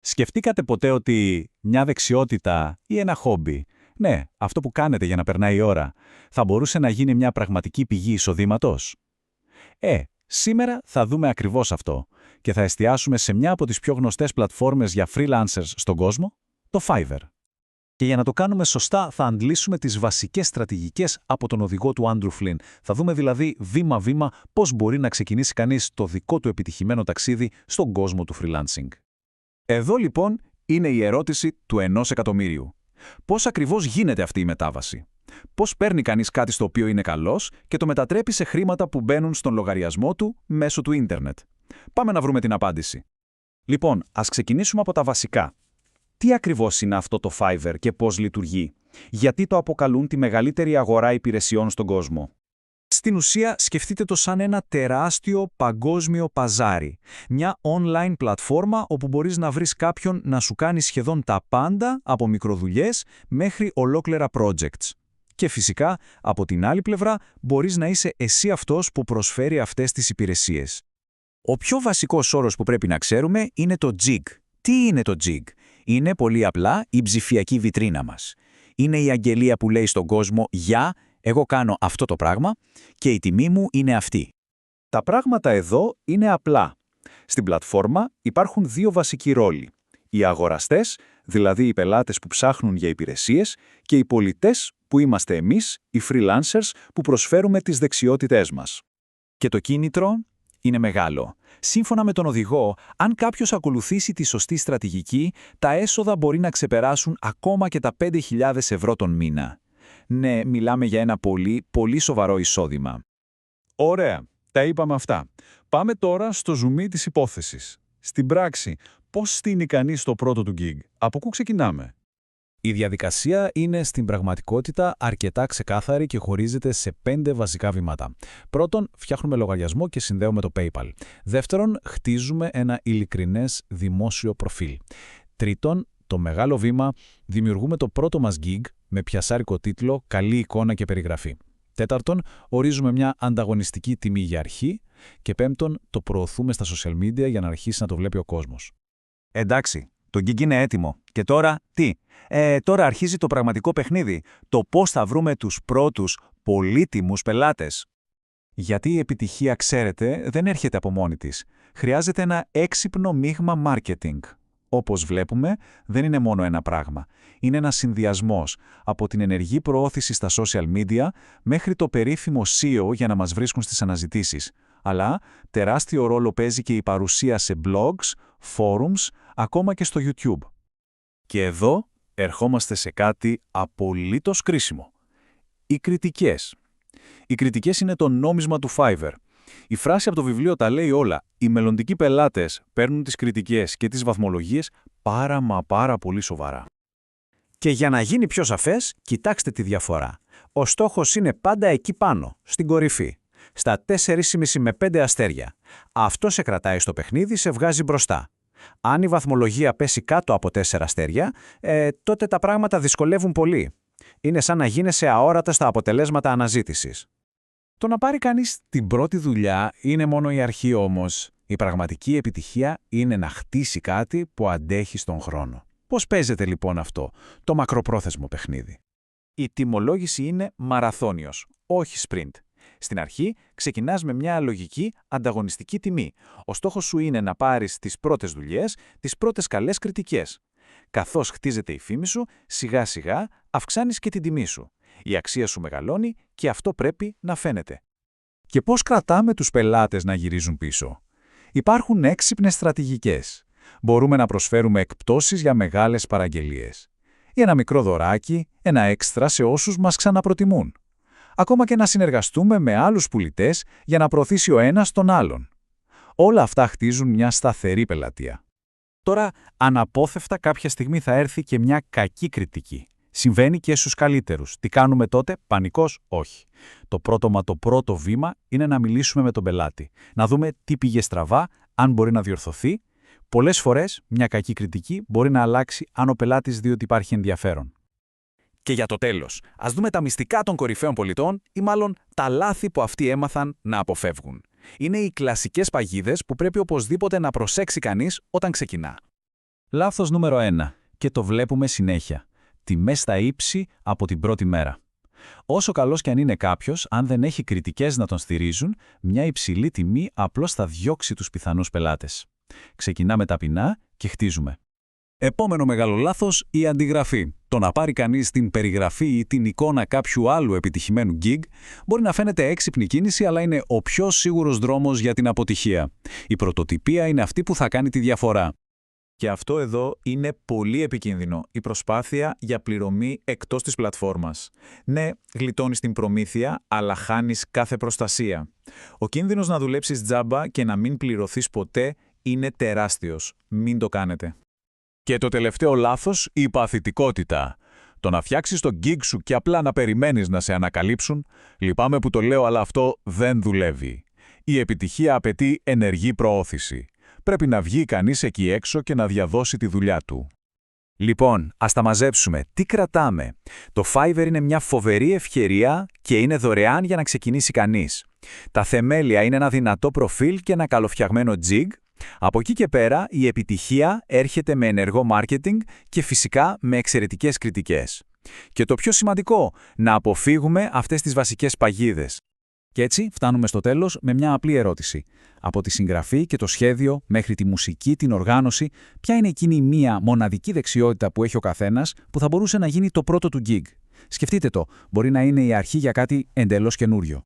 Σκεφτήκατε ποτέ ότι μια δεξιότητα ή ένα χόμπι, ναι, αυτό που κάνετε για να περνάει η ώρα, θα μπορούσε να γίνει μια πραγματική πηγή εισοδήματος? Σήμερα θα δούμε ακριβώς αυτό και θα εστιάσουμε σε μια από τις πιο γνωστές πλατφόρμες για freelancers στον κόσμο, το Fiverr. Και για να το κάνουμε σωστά θα αντλήσουμε τις βασικές στρατηγικές από τον οδηγό του Άντρου Φλιν. Θα δούμε δηλαδή βήμα-βήμα πώς μπορεί να ξεκινήσει κανείς το δικό του επιτυχημένο ταξίδι στον κόσμο του freelancing. Εδώ λοιπόν είναι η ερώτηση του 1 εκατομμύριου. Πώς ακριβώς γίνεται αυτή η μετάβαση? Πώς παίρνει κανείς κάτι στο οποίο είναι καλός και το μετατρέπει σε χρήματα που μπαίνουν στον λογαριασμό του μέσω του ίντερνετ? Πάμε να βρούμε την απάντηση. Λοιπόν, ας ξεκινήσουμε από τα βασικά. Τι ακριβώς είναι αυτό το Fiverr και πώς λειτουργεί? Γιατί το αποκαλούν τη μεγαλύτερη αγορά υπηρεσιών στον κόσμο? Στην ουσία, σκεφτείτε το σαν ένα τεράστιο παγκόσμιο παζάρι. Μια online πλατφόρμα όπου μπορείς να βρεις κάποιον να σου κάνει σχεδόν τα πάντα, από μικροδουλειές μέχρι ολόκληρα projects. Και φυσικά, από την άλλη πλευρά, μπορείς να είσαι εσύ αυτός που προσφέρει αυτές τις υπηρεσίες. Ο πιο βασικός όρος που πρέπει να ξέρουμε είναι το jig. Τι είναι το jig? Είναι πολύ απλά η ψηφιακή βιτρίνα μας. Είναι η αγγελία που λέει στον κόσμο «Γεια, εγώ κάνω αυτό το πράγμα και η τιμή μου είναι αυτή». Τα πράγματα εδώ είναι απλά. Στην πλατφόρμα υπάρχουν δύο βασικοί ρόλοι. Οι αγοραστές, δηλαδή οι πελάτες που ψάχνουν για υπηρεσίες, και οι πολιτές που είμαστε εμείς, οι freelancers που προσφέρουμε τις δεξιότητές μας. Και το κίνητρο είναι μεγάλο. Σύμφωνα με τον οδηγό, αν κάποιος ακολουθήσει τη σωστή στρατηγική, τα έσοδα μπορεί να ξεπεράσουν ακόμα και τα 5.000 ευρώ τον μήνα. Ναι, μιλάμε για ένα πολύ σοβαρό εισόδημα. Ωραία, τα είπαμε αυτά. Πάμε τώρα στο ζουμί της υπόθεσης. Στην πράξη, πώς στείνει κανείς το πρώτο του gig? Από πού ξεκινάμε? Η διαδικασία είναι στην πραγματικότητα αρκετά ξεκάθαρη και χωρίζεται σε 5 βασικά βήματα. Πρώτον, φτιάχνουμε λογαριασμό και συνδέουμε το PayPal. Δεύτερον, χτίζουμε ένα ειλικρινές δημόσιο προφίλ. Τρίτον, το μεγάλο βήμα, δημιουργούμε το πρώτο μας gig με πιασάρικο τίτλο, καλή εικόνα και περιγραφή. Τέταρτον, ορίζουμε μια ανταγωνιστική τιμή για αρχή. Και πέμπτον, το προωθούμε στα social media για να αρχίσει να το βλέπει ο κόσμος. Εντάξει, το gig είναι έτοιμο. Και τώρα τι? Τώρα αρχίζει το πραγματικό παιχνίδι. Το πώς θα βρούμε τους πρώτους πολύτιμους πελάτες. Γιατί η επιτυχία, ξέρετε, δεν έρχεται από μόνη της. Χρειάζεται ένα έξυπνο μείγμα marketing. Όπως βλέπουμε, δεν είναι μόνο ένα πράγμα. Είναι ένας συνδυασμός από την ενεργή προώθηση στα social media μέχρι το περίφημο SEO για να μας βρίσκουν στις αναζητήσεις. Αλλά τεράστιο ρόλο παίζει και η παρουσία σε blogs, forums, ακόμα και στο YouTube. Και εδώ ερχόμαστε σε κάτι απολύτως κρίσιμο. Οι κριτικές. Οι κριτικές είναι το νόμισμα του Fiverr. Η φράση από το βιβλίο τα λέει όλα. Οι μελλοντικοί πελάτες παίρνουν τις κριτικές και τις βαθμολογίες πάρα πολύ σοβαρά. Και για να γίνει πιο σαφές, κοιτάξτε τη διαφορά. Ο στόχος είναι πάντα εκεί πάνω, στην κορυφή. Στα 4,5 με 5 αστέρια. Αυτό σε κρατάει στο παιχνίδι, σε βγάζει μπροστά. Αν η βαθμολογία πέσει κάτω από 4 αστέρια, τότε τα πράγματα δυσκολεύουν πολύ. Είναι σαν να γίνεσαι αόρατα στα αποτελέσματα αναζήτησης. Το να πάρει κανείς την πρώτη δουλειά είναι μόνο η αρχή όμως. Η πραγματική επιτυχία είναι να χτίσει κάτι που αντέχει στον χρόνο. Πώς παίζεται λοιπόν αυτό, το μακροπρόθεσμο παιχνίδι? Η τιμολόγηση είναι μαραθώνιος, όχι sprint. Στην αρχή ξεκινάς με μια λογική ανταγωνιστική τιμή. Ο στόχος σου είναι να πάρεις τις πρώτες δουλειές, τις πρώτες καλές κριτικές. Καθώς χτίζεται η φήμη σου, σιγά σιγά αυξάνεις και την τιμή σου. Η αξία σου μεγαλώνει και αυτό πρέπει να φαίνεται. Και πώς κρατάμε τους πελάτες να γυρίζουν πίσω? Υπάρχουν έξυπνες στρατηγικές. Μπορούμε να προσφέρουμε εκπτώσεις για μεγάλες παραγγελίες. Ή ένα μικρό δωράκι, ένα έξτρα σε όσους μας ξαναπροτιμούν. Ακόμα και να συνεργαστούμε με άλλους πουλητές για να προωθήσει ο ένας τον άλλον. Όλα αυτά χτίζουν μια σταθερή πελατεία. Τώρα, αναπόφευκτα κάποια στιγμή θα έρθει και μια κακή κριτική. Συμβαίνει και στους καλύτερους. Τι κάνουμε τότε? Πανικός? Όχι. Το πρώτο βήμα είναι να μιλήσουμε με τον πελάτη. Να δούμε τι πήγε στραβά, αν μπορεί να διορθωθεί. Πολλές φορές, μια κακή κριτική μπορεί να αλλάξει αν ο πελάτης δει ότι υπάρχει ενδιαφέρον. Και για το τέλος, ας δούμε τα μυστικά των κορυφαίων πολιτών ή μάλλον τα λάθη που αυτοί έμαθαν να αποφεύγουν. Είναι οι κλασικές παγίδες που πρέπει οπωσδήποτε να προσέξει κανείς όταν ξεκινά. Λάθος νούμερο 1. Και το βλέπουμε συνέχεια. Τιμές στα ύψη από την πρώτη μέρα. Όσο καλός κι αν είναι κάποιος, αν δεν έχει κριτικές να τον στηρίζουν, μια υψηλή τιμή απλώς θα διώξει τους πιθανούς πελάτες. Ξεκινάμε ταπεινά και χτίζουμε. Επόμενο μεγάλο λάθος, η αντιγραφή. Το να πάρει κανείς την περιγραφή ή την εικόνα κάποιου άλλου επιτυχημένου gig μπορεί να φαίνεται έξυπνη κίνηση, αλλά είναι ο πιο σίγουρος δρόμος για την αποτυχία. Η πρωτοτυπία είναι αυτή που θα κάνει τη διαφορά. Και αυτό εδώ είναι πολύ επικίνδυνο, η προσπάθεια για πληρωμή εκτός της πλατφόρμας. Ναι, γλιτώνεις την προμήθεια, αλλά χάνεις κάθε προστασία. Ο κίνδυνος να δουλέψεις τζάμπα και να μην πληρωθείς ποτέ είναι τεράστιος. Μην το κάνετε. Και το τελευταίο λάθος, η παθητικότητα. Το να φτιάξεις το gig σου και απλά να περιμένεις να σε ανακαλύψουν, λυπάμαι που το λέω, αλλά αυτό δεν δουλεύει. Η επιτυχία απαιτεί ενεργή προώθηση. Πρέπει να βγει κανείς εκεί έξω και να διαδώσει τη δουλειά του. Λοιπόν, ας τα μαζέψουμε. Τι κρατάμε? Το Fiverr είναι μια φοβερή ευκαιρία και είναι δωρεάν για να ξεκινήσει κανείς. Τα θεμέλια είναι ένα δυνατό προφίλ και ένα καλοφτιαγμένο jig. Από εκεί και πέρα, η επιτυχία έρχεται με ενεργό marketing και φυσικά με εξαιρετικές κριτικές. Και το πιο σημαντικό, να αποφύγουμε αυτές τις βασικές παγίδες. Και έτσι φτάνουμε στο τέλος με μια απλή ερώτηση. Από τη συγγραφή και το σχέδιο μέχρι τη μουσική, την οργάνωση, ποια είναι εκείνη η μία μοναδική δεξιότητα που έχει ο καθένας που θα μπορούσε να γίνει το πρώτο του gig? Σκεφτείτε το, μπορεί να είναι η αρχή για κάτι εντελώς καινούριο.